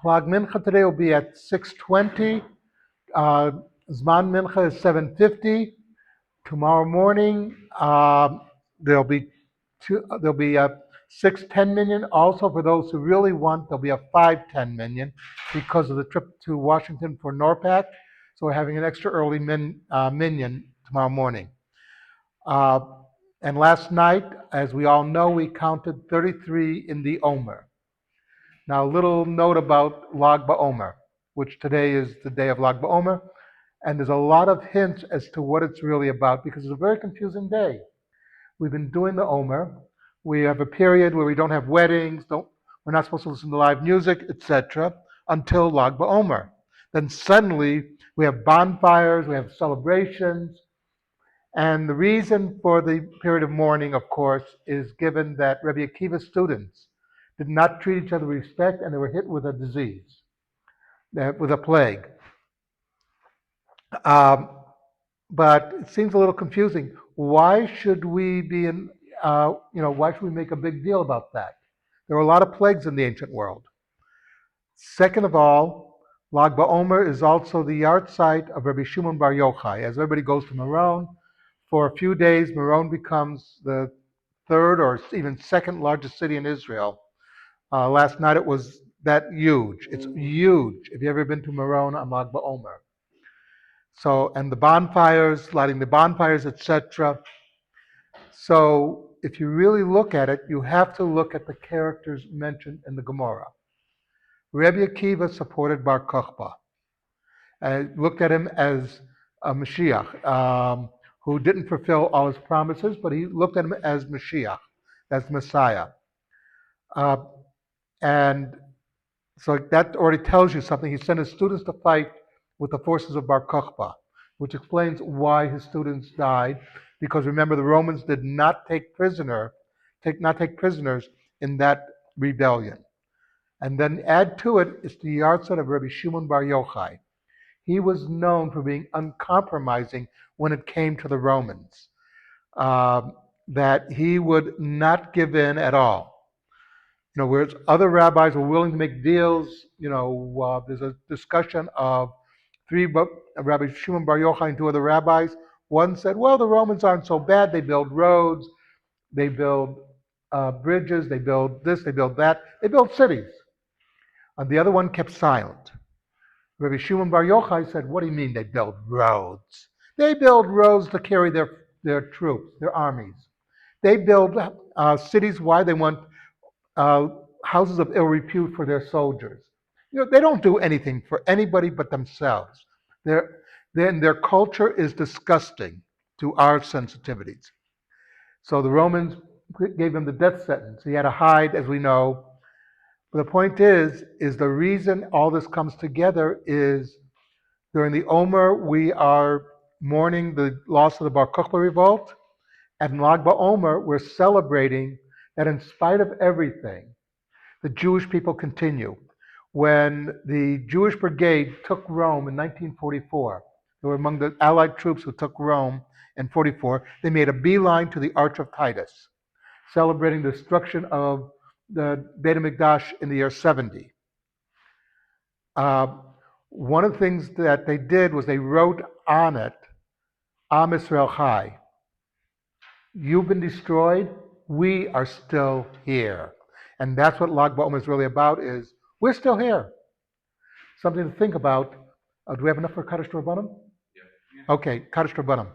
Plag Mincha today will be at 6:20. Uh, Zman Mincha is 7:50. Tomorrow morning, there'll be a 6:10 minyan. Also, for those who really want, there'll be a 5:10 minyan because of the trip to Washington for NORPAC. So we're having an extra early minyan tomorrow morning. Uh, and last night, as we all know, we counted 33 in the Omer. Now, a little note about Lag BaOmer, which today is the day of Lag BaOmer, and there's a lot of hints as to what it's really about because it's a very confusing day. We've been doing the Omer. We have a period where we don't have weddings, we're not supposed to listen to live music, etc., until Lag BaOmer. Then suddenly we have bonfires, we have celebrations, and the reason for the period of mourning, of course, is given that Rabbi Akiva's students did not treat each other with respect and they were hit with a disease, with a plague. Um, but it seems a little confusing. Why should we be why should we make a big deal about that? There were a lot of plagues in the ancient world. Second of all, Lag BaOmer is also the yard site of Rabbi Shimon Bar Yochai. As everybody goes to Meron, for a few days, Meron becomes the third or even second largest city in Israel. Last night it was that huge. It's huge. If you've ever been to Meron on Lag BaOmer. So, and the bonfires, lighting the bonfires, etc. So, if you really look at it, you have to look at the characters mentioned in the Gemara. Rabbi Akiva supported Bar-Kochba. Looked at him as a Mashiach, who didn't fulfill all his promises, but he looked at him as Mashiach, as Messiah. And so that already tells you something. He sent his students to fight with the forces of Bar-Kochba, which explains why his students died. Because remember, the Romans did not take prisoners in that rebellion. And then add to it is the yahrzeit of Rabbi Shimon Bar Yochai. He was known for being uncompromising when it came to the Romans, that he would not give in at all. Whereas other rabbis were willing to make deals, there's a discussion of Rabbi Shimon Bar Yochai and two other rabbis. One said, well, the Romans aren't so bad. They build roads, they build bridges, they build this, they build that. They build cities. And the other one kept silent. Rabbi Shimon Bar Yochai said, what do you mean they build roads? They build roads to carry their troops, their armies. They build cities. Why? They want houses of ill repute for their soldiers. They don't do anything for anybody but themselves. Their culture is disgusting to our sensitivities. So the Romans gave him the death sentence. He had to hide, as we know. But the point is the reason all this comes together is during the Omer, we are mourning the loss of the Bar Kokhba revolt. And in Lag BaOmer, we're celebrating that in spite of everything, the Jewish people continue. When the Jewish Brigade took Rome in 1944, they were among the Allied troops who took Rome in 44, they made a beeline to the Arch of Titus, celebrating the destruction of the Beit HaMikdash in the year 70. One of the things that they did was they wrote on it, Am Yisrael Chai. You've been destroyed, we are still here. And that's what Lag BaOmer is really about, is we're still here. Something to think about. Do we have enough for Kaddish Rabbanim? Yeah. Okay, Kaddish Rabbanim.